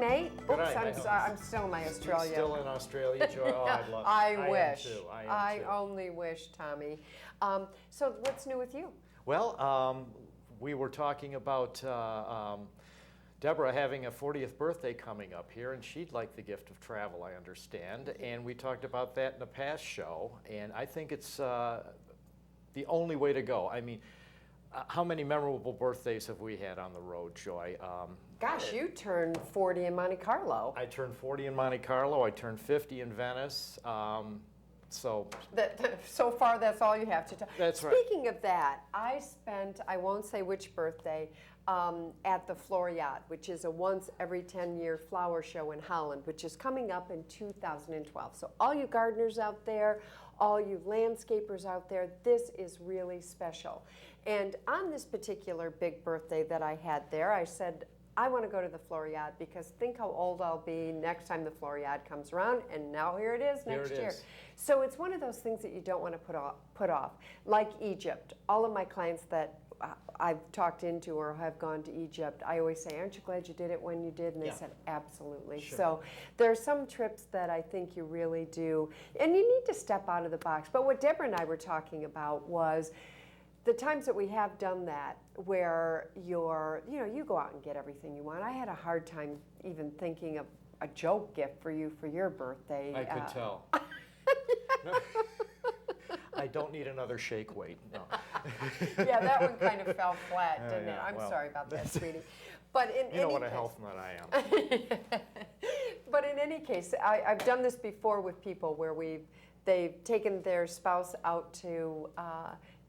mate. Oops, night. I'm still in my Australia. Still in Australia, Joy? Oh, I'd love. I wish. Am too. I only wish, Tommy. So what's new with you? Well, we were talking about Deborah having a 40th birthday coming up here, and she'd like the gift of travel, I understand. And we talked about that in a past show, and I think it's the only way to go. I mean, how many memorable birthdays have we had on the road, Joy? Gosh, you turned 40 in Monte Carlo. I turned 40 in Monte Carlo. I turned 50 in Venice. So far, that's all you have to tell. That's right. Speaking of that, I spent, I won't say which birthday, at the Floriade, which is a once every 10-year flower show in Holland, which is coming up in 2012. So all you gardeners out there, all you landscapers out there, this is really special. And on this particular big birthday that I had there, I said, I want to go to the Floriade because think how old I'll be next time the Floriade comes around, and now here it is next year. So it's one of those things that you don't want to put off. Like Egypt, all of my clients that I've talked into or have gone to Egypt, I always say, aren't you glad you did it when you did? And they said, absolutely. Sure. So there are some trips that I think you really do, and you need to step out of the box. But what Deborah and I were talking about was the times that we have done that where you go out and get everything you want. I had a hard time even thinking of a joke gift for you for your birthday. I could tell. I don't need another shake weight. No. Yeah, that one kind of fell flat, didn't it? I'm sorry about that, sweetie. But in you know what a health nut I am. But in any case, I've done this before with people where they've taken their spouse out to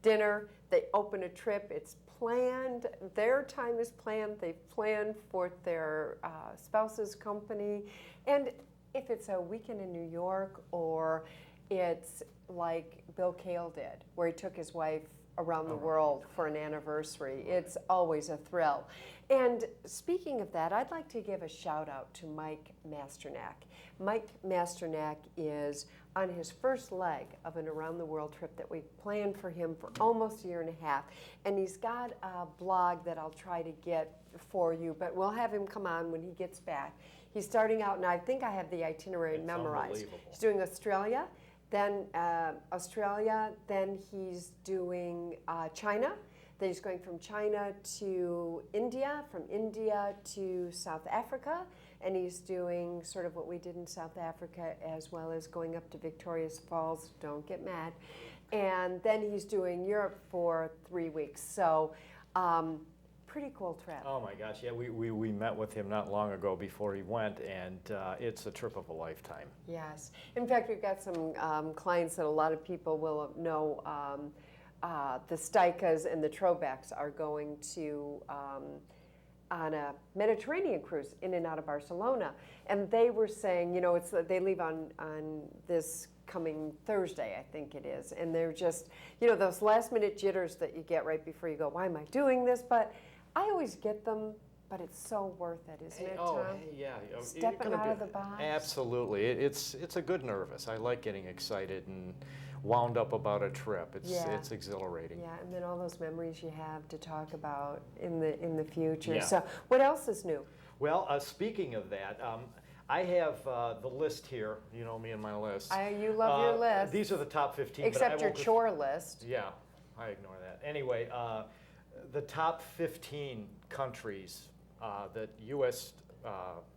dinner. They open a trip. It's planned. Their time is planned. They've planned for their spouse's company. And if it's a weekend in New York, or it's like Bill Cale did, where he took his wife around the world for an anniversary, it's always a thrill. And speaking of that, I'd like to give a shout out to Mike Masternak. Mike Masternak is on his first leg of an around the world trip that we've planned for him for almost a year and a half. And he's got a blog that I'll try to get for you, but we'll have him come on when he gets back. He's starting out, and I think I have the itinerary memorized. He's doing Australia, then he's doing China, then he's going from China to India, from India to South Africa, and he's doing sort of what we did in South Africa, as well as going up to Victoria's Falls, don't get mad, and then he's doing Europe for 3 weeks. So pretty cool trip. Oh my gosh, yeah, we met with him not long ago before he went, and it's a trip of a lifetime. Yes. In fact, we've got some clients that a lot of people will know. The Steikas and the Trobecks are going to on a Mediterranean cruise in and out of Barcelona, and they were saying, they leave on this coming Thursday, I think it is, and they're just, those last minute jitters that you get right before you go, why am I doing this? But I always get them, but it's so worth it, isn't it, Tom? Yeah. Stepping out of the box. Absolutely. It's a good nervous. I like getting excited and wound up about a trip. It's exhilarating. Yeah, and then all those memories you have to talk about in the future. Yeah. So what else is new? Well, speaking of that, I have the list here. You know me and my list. You love your list. These are the top 15. Except your chore list. Yeah, I ignore that. Anyway, the top 15 countries that U.S.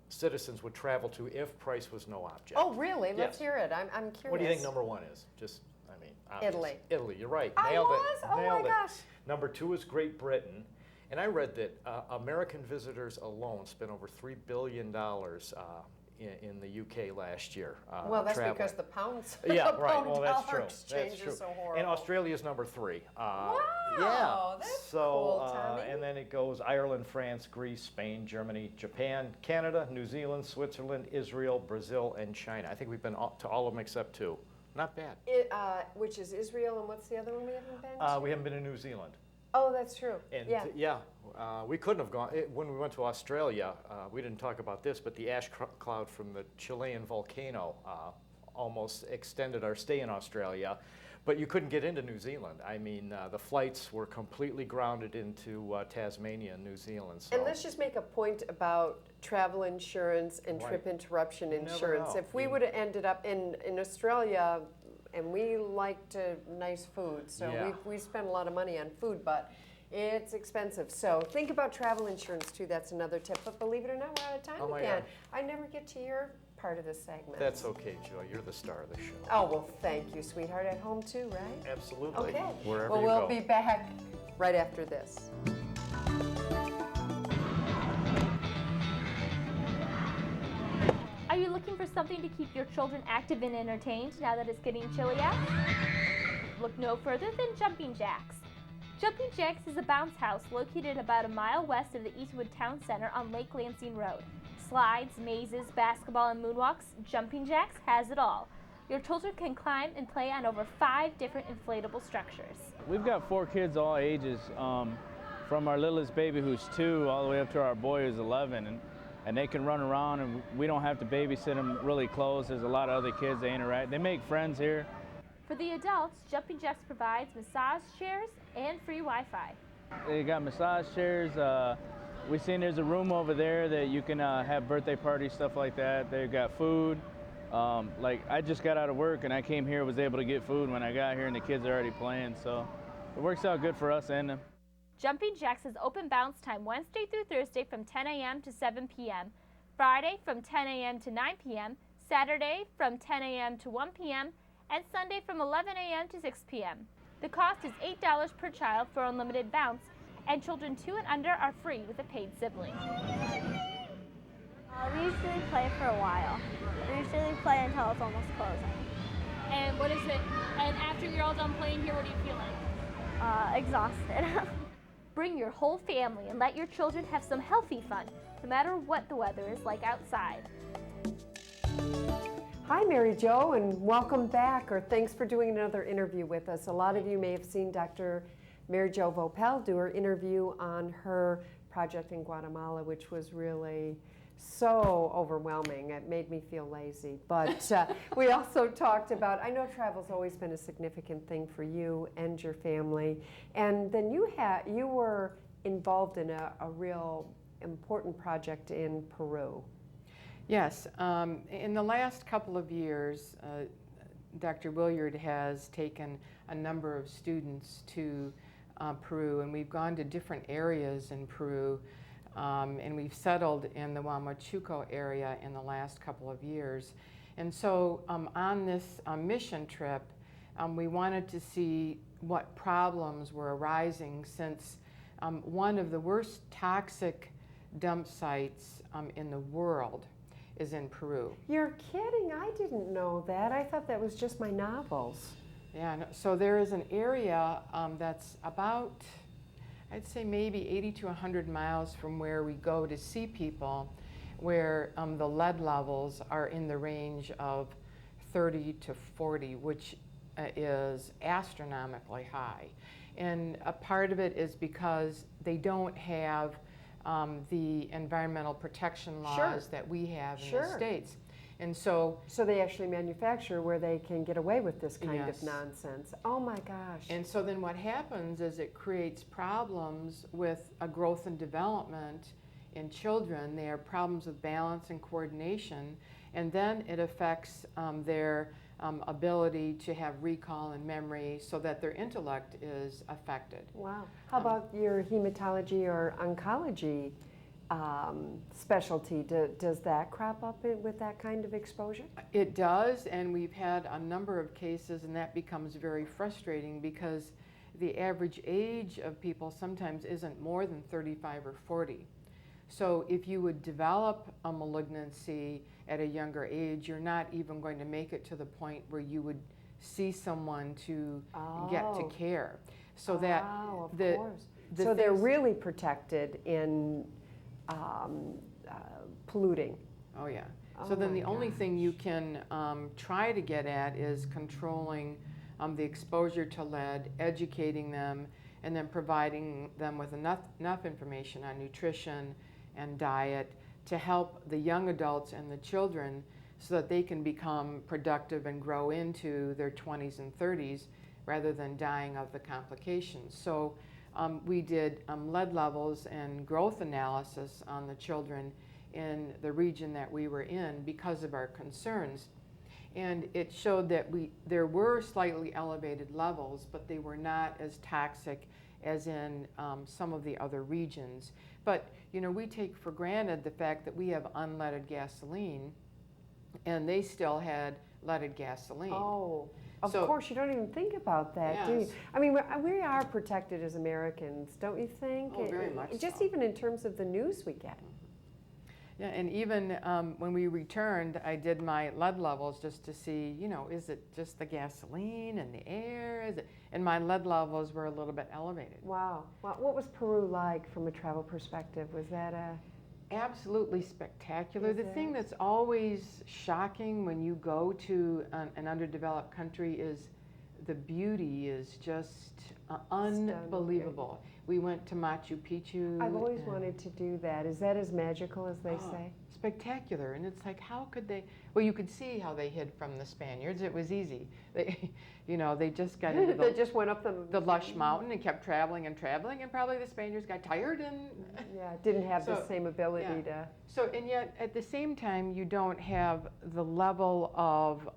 Citizens would travel to if price was no object. Oh, really? Let's hear it. I'm curious. What do you think number one is? Obvious. Italy. Italy, you're right. Nailed it. Oh Nailed my gosh. Number two is Great Britain. And I read that American visitors alone spent over $3 billion in the UK last year. Well, that's traveling. because the pounds. Yeah, the right. pound Well, that's dollar true. exchange That's true. is so horrible. And Australia is number 3. Wow. Yeah. That's cool, cool, Tommy. And then it goes Ireland, France, Greece, Spain, Germany, Japan, Canada, New Zealand, Switzerland, Israel, Brazil, and China. I think we've been to all of them except 2. Not bad. Which is Israel, and what's the other one we haven't been to? We haven't been to New Zealand. Oh, that's true. And yeah. We couldn't have gone. When we went to Australia, we didn't talk about this, but the ash cloud from the Chilean volcano almost extended our stay in Australia. But you couldn't get into New Zealand. I mean, the flights were completely grounded into Tasmania and New Zealand. So. And let's just make a point about travel insurance and trip interruption You never insurance. know. If we would have ended up in Australia, and we liked nice food, so Yeah. we spend a lot of money on food, but it's expensive. So think about travel insurance too. That's another tip. But believe it or not, we're out of time Oh my again. God. I never get to your part of the segment. That's okay, Joe. You're the star of the show. Oh, well, thank you, sweetheart. At home too, right? Absolutely. Okay. Wherever Well, you we'll go. be back right after this. Are you looking for something to keep your children active and entertained now that it's getting chilly out? Look no further than Jumping Jacks. Jumping Jacks is a bounce house located about a mile west of the Eastwood Town Center on Lake Lansing Road. Slides, mazes, basketball, and moonwalks, Jumping Jacks has it all. Your children can climb and play on over 5 different inflatable structures. We've got 4 kids all ages, from our littlest baby who's 2 all the way up to our boy who's 11, and they can run around and we don't have to babysit them really close. There's a lot of other kids they interact. They make friends here. For the adults, Jumping Jacks provides massage chairs and free Wi-Fi. They got massage chairs. We've seen there's a room over there that you can have birthday parties, stuff like that. They've got food. Like I just got out of work and I came here, was able to get food when I got here, and the kids are already playing, so it works out good for us and them. Jumping Jacks has open bounce time Wednesday through Thursday from 10 a.m. to 7 p.m., Friday from 10 a.m. to 9 p.m., Saturday from 10 a.m. to 1 p.m., and Sunday from 11 a.m. to 6 p.m. The cost is $8 per child for unlimited bounce, and children 2 and under are free with a paid sibling. We usually play for a while. We usually play until it's almost closing. And what is it? And after you're all done playing here, what do you feel like? Exhausted. Bring your whole family and let your children have some healthy fun, no matter what the weather is like outside. Hi, Mary Jo, and welcome back, or thanks for doing another interview with us. A lot of you may have seen Dr. Mary Jo Voelpel do her interview on her project in Guatemala, which was really so overwhelming. It made me feel lazy. But we also talked about, I know travel's always been a significant thing for you and your family. And then you were involved in a real important project in Peru. Yes, in the last couple of years, Dr. Williard has taken a number of students to Peru, and we've gone to different areas in Peru, and we've settled in the Huamachuco area in the last couple of years. And so on this mission trip, we wanted to see what problems were arising, since one of the worst toxic dump sites in the world is in Peru. You're kidding, I didn't know that. I thought that was just my novels. Yeah, no, so there is an area that's about, I'd say maybe 80 to 100 miles from where we go to see people, where the lead levels are in the range of 30 to 40, which is astronomically high. And a part of it is because they don't have the environmental protection laws that we have in the States. And so they actually manufacture where they can get away with this kind Yes. of nonsense. Oh my gosh. And so then what happens is it creates problems with a growth and development in children. They have problems with balance and coordination, and then it affects their ability to have recall and memory, so that their intellect is affected. Wow. How about your hematology or oncology specialty? Does that crop up with that kind of exposure? It does, and we've had a number of cases, and that becomes very frustrating because the average age of people sometimes isn't more than 35 or 40. So if you would develop a malignancy at a younger age, you're not even going to make it to the point where you would see someon to get to care. So that of the, course. the So they're things- really protected in polluting. Oh yeah. Oh So then my the only thing you can try to get at is controlling the exposure to lead, educating them, and then providing them with enough information on nutrition and diet to help the young adults and the children so that they can become productive and grow into their 20s and 30s rather than dying of the complications. So we did lead levels and growth analysis on the children in the region that we were in because of our concerns. And it showed that there were slightly elevated levels, but they were not as toxic as in some of the other regions. But you know, we take for granted the fact that we have unleaded gasoline, and they still had leaded gasoline. Oh, of So- course, you don't even think about that, do you? Yes. I mean, we are protected as Americans, don't you think? Oh, very much Just so. even in terms of the news we get. Yeah, and even when we returned, I did my lead levels just to see, you know, is it just the gasoline and the air? Is it? And my lead levels were a little bit elevated. Wow. What was Peru like from a travel perspective? Was that a... Absolutely spectacular. Is The it? thing that's always shocking when you go to an underdeveloped country is the beauty is just unbelievable. We went to Machu Picchu. I've always and- wanted to do that. Is that as magical as they Oh, say? Spectacular, and it's like, how could they? Well, you could see how they hid from the Spaniards. It was easy. They, you know, they just got into They just went up the lush mountain and kept traveling, and probably the Spaniards got tired and. Yeah, didn't have the So, same ability yeah. to... So, and yet at the same time, you don't have the level of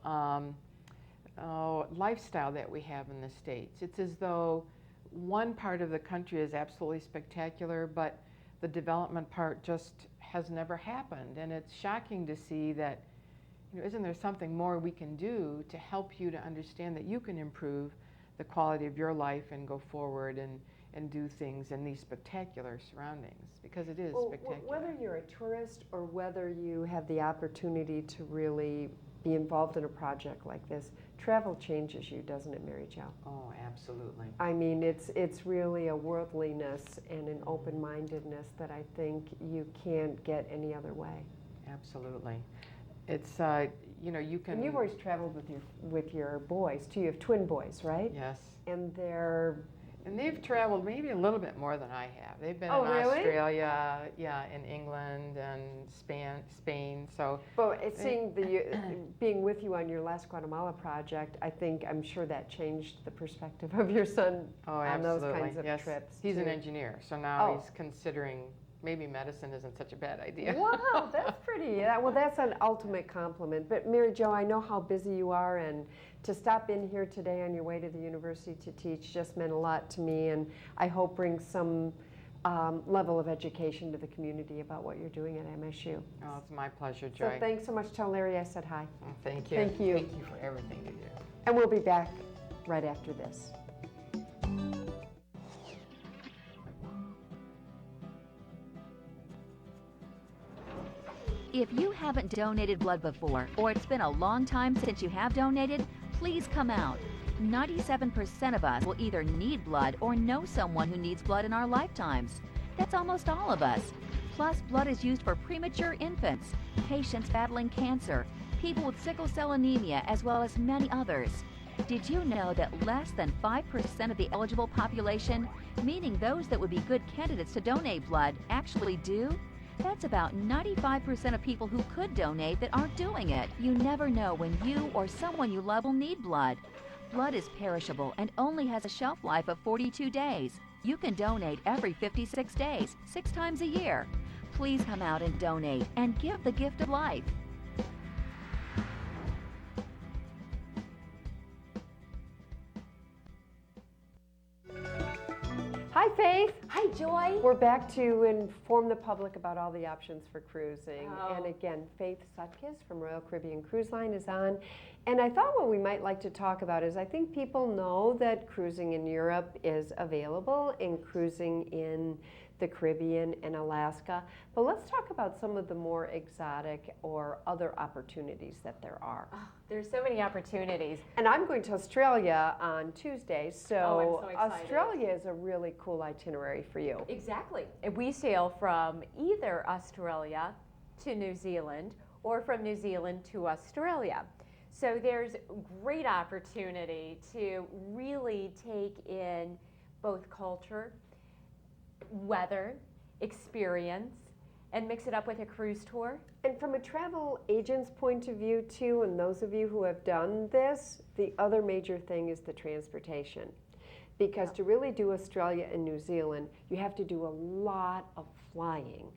lifestyle that we have in the States. It's as though one part of the country is absolutely spectacular, but the development part just has never happened. And it's shocking to see that, you know, isn't there something more we can do to help you to understand that you can improve the quality of your life and go forward and do things in these spectacular surroundings, because it is Well, spectacular. whether you're a tourist or whether you have the opportunity to really be involved in a project like this, travel changes you, doesn't it, Mary Jo? Oh, absolutely. I mean, it's really a worldliness and an open-mindedness that I think you can't get any other way. Absolutely. It's, you know, you can... And you've always traveled with your boys, too. You have twin boys, right? Yes. And they're... And they've traveled maybe a little bit more than I have. They've been Oh, in really? Australia, yeah, in England and Spain, so... But being with you on your last Guatemala project, I'm sure that changed the perspective of your son Oh, on absolutely. those kinds of Yes. trips. He's an too. engineer, so now Oh. he's considering maybe medicine isn't such a bad idea. Wow, that's pretty. Well, that's an ultimate compliment. But Mary Jo, I know how busy you are, and to stop in here today on your way to the university to teach just meant a lot to me, and I hope brings some level of education to the community about what you're doing at MSU. Oh, it's my pleasure, So Joy. thanks so much. Tell Larry I said hi. Oh, thank you. Thank you. Thank you for everything you do. And we'll be back right after this. If you haven't donated blood before, or it's been a long time since you have donated, please come out. 97% of us will either need blood or know someone who needs blood in our lifetimes. That's almost all of us. Plus, blood is used for premature infants, patients battling cancer, people with sickle cell anemia, as well as many others. Did you know that less than 5% of the eligible population, meaning those that would be good candidates to donate blood, actually do? That's about 95% of people who could donate that aren't doing it. You never know when you or someone you love will need blood. Blood is perishable and only has a shelf life of 42 days. You can donate every 56 days, 6 times a year. Please come out and donate and give the gift of life. Hi, Faith. Hi, Joy. We're back to inform the public about all the options for cruising. Oh. And again, Faith Sutkis from Royal Caribbean Cruise Line is on. And I thought what we might like to talk about is I think people know that cruising in Europe is available and cruising in the Caribbean and Alaska. But let's talk about some of the more exotic or other opportunities that there are. Oh, there's so many opportunities. And I'm going to Australia on Tuesday, so, Oh, I'm so excited. Australia is a really cool itinerary for you. Exactly. And we sail from either Australia to New Zealand or from New Zealand to Australia. So there's great opportunity to really take in both culture, weather, experience, and mix it up with a cruise tour. And from a travel agent's point of view too, and those of you who have done this, the other major thing is the transportation. Because to really do Australia and New Zealand, you have to do a lot of flying.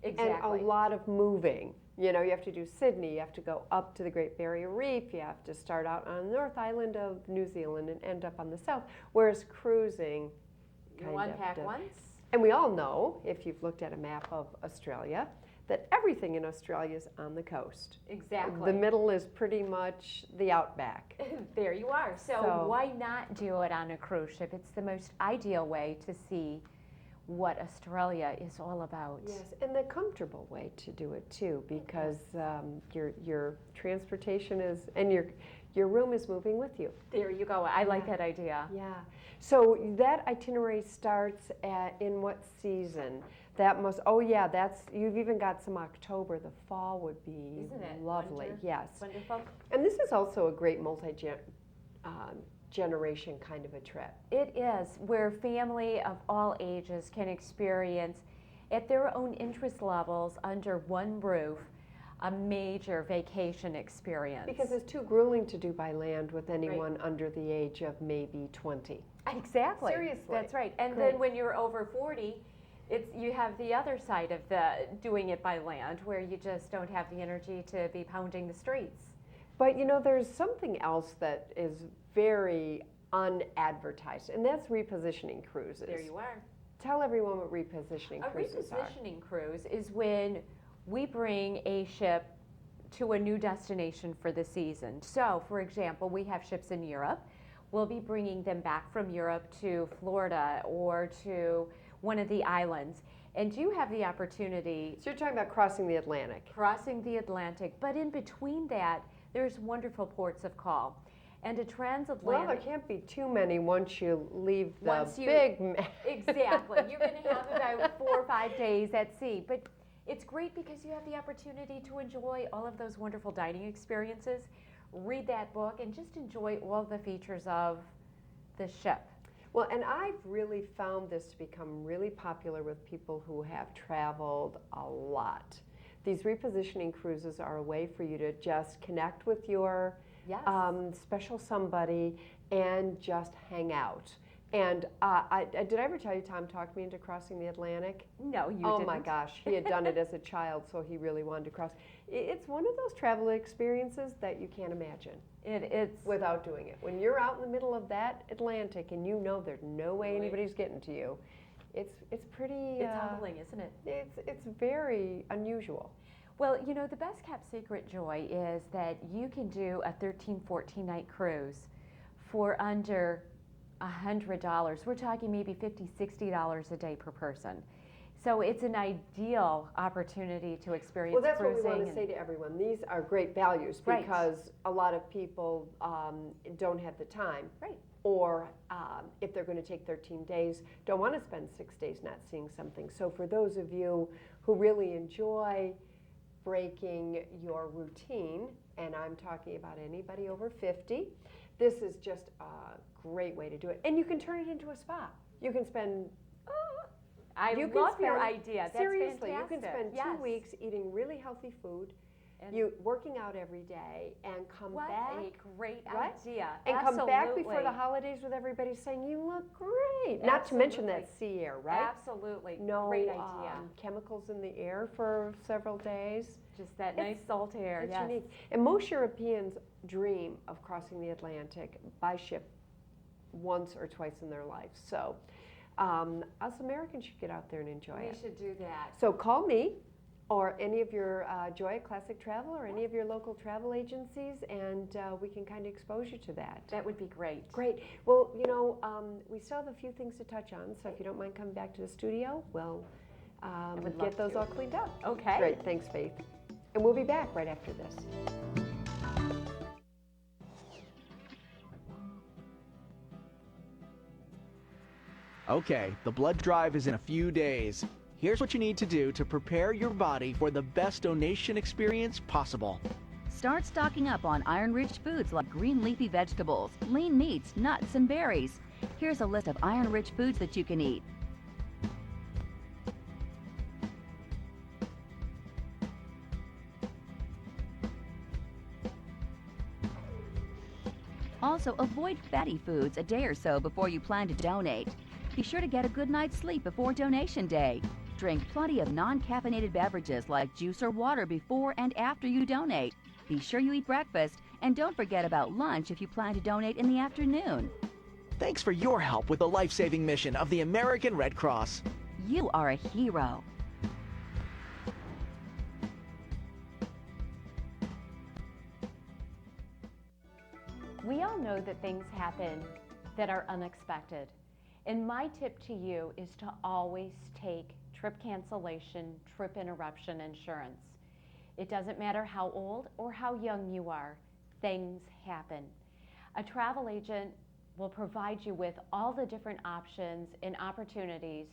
Exactly. And a lot of moving. You know, you have to do Sydney, you have to go up to the Great Barrier Reef, you have to start out on the North Island of New Zealand and end up on the South. Whereas cruising, One pack once. and we all know, if you've looked at a map of Australia, that everything in Australia is on the coast. Exactly. The middle is pretty much the outback. There you are. So why not do it on a cruise ship? It's the most ideal way to see what Australia is all about. Yes, and the comfortable way to do it too, because your transportation is, and your room is moving with you. There you go. I like that idea. Yeah. So that itinerary starts in what season? That must. Oh yeah, you've even got some October. The fall would be Isn't it lovely. wonder- Yes. Wonderful. And this is also a great generation kind of a trip. It is, where family of all ages can experience, at their own interest levels, under one roof, a major vacation experience. Because it's too grueling to do by land with anyone under the age of maybe 20. Exactly. Seriously. That's right. And Great. then when you're over 40, you have the other side of the doing it by land, where you just don't have the energy to be pounding the streets. But you know, there's something else that is very unadvertised, and that's repositioning cruises. There you are. Tell everyone what repositioning cruises are. A repositioning cruise is when we bring a ship to a new destination for the season. So, for example, we have ships in Europe. We'll be bringing them back from Europe to Florida or to one of the islands. And you have the opportunity. So you're talking about crossing the Atlantic. Crossing the Atlantic, but in between that, there's wonderful ports of call. And a transatlantic. Well, there can't be too many once you leave the Exactly. You're going to have about 4 or 5 days at sea. But it's great because you have the opportunity to enjoy all of those wonderful dining experiences, read that book, and just enjoy all the features of the ship. Well, and I've really found this to become really popular with people who have traveled a lot. These repositioning cruises are a way for you to just connect with your special somebody and just hang out. And did I ever tell you Tom talked me into crossing the Atlantic? No, you didn't. Oh my gosh, he had done it as a child, so he really wanted to cross. It's one of those travel experiences that you can't imagine. It's without doing it. When you're out in the middle of that Atlantic and you know there's no way anybody's getting to you, it's pretty. It's humbling, isn't it? It's very unusual. Well, you know, the best kept secret, Joy, is that you can do a 13, 14 night cruise for under $100. We're talking maybe $50, $60 a day per person. So it's an ideal opportunity to experience Well, that's cruising. what we want to say to everyone. These are great values because a lot of people don't have the time. Right. Or if they're going to take 13 days, don't want to spend 6 days not seeing something. So for those of you who really enjoy breaking your routine, and I'm talking about anybody over 50, this is just a great way to do it. And you can turn it into a spa. You can spend... I love your idea. That's seriously, fantastic. you can spend 2 weeks eating really healthy food, working out every day, and come back. What a great idea. And come back before the holidays with everybody saying, you look great. Not to mention that sea air, right? Absolutely. No great idea. Chemicals in the air for several days. Just that nice salt air. It's unique. And most Europeans dream of crossing the Atlantic by ship once or twice in their life. So us Americans should get out there and enjoy it. We should do that. So call me or any of your Joy Classic Travel or any of your local travel agencies, and we can kind of expose you to that. That would be great. Great. Well, you know, we still have a few things to touch on, so if you don't mind coming back to the studio, we'll get those all cleaned up. Okay. Great. Thanks, Faith. And we'll be back right after this. Okay, the blood drive is in a few days. Here's what you need to do to prepare your body for the best donation experience possible. Start stocking up on iron-rich foods like green leafy vegetables, lean meats, nuts, and berries. Here's a list of iron-rich foods that you can eat. Also, avoid fatty foods a day or so before you plan to donate. Be sure to get a good night's sleep before donation day. Drink plenty of non-caffeinated beverages like juice or water before and after you donate. Be sure you eat breakfast, and don't forget about lunch if you plan to donate in the afternoon. Thanks for your help with the life-saving mission of the American Red Cross. You are a hero. We all know that things happen that are unexpected. And my tip to you is to always take trip cancellation, trip interruption insurance. It doesn't matter how old or how young you are, things happen. A travel agent will provide you with all the different options and opportunities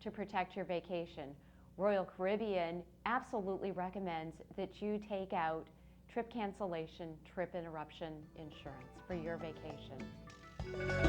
to protect your vacation. Royal Caribbean absolutely recommends that you take out trip cancellation, trip interruption insurance for your vacation.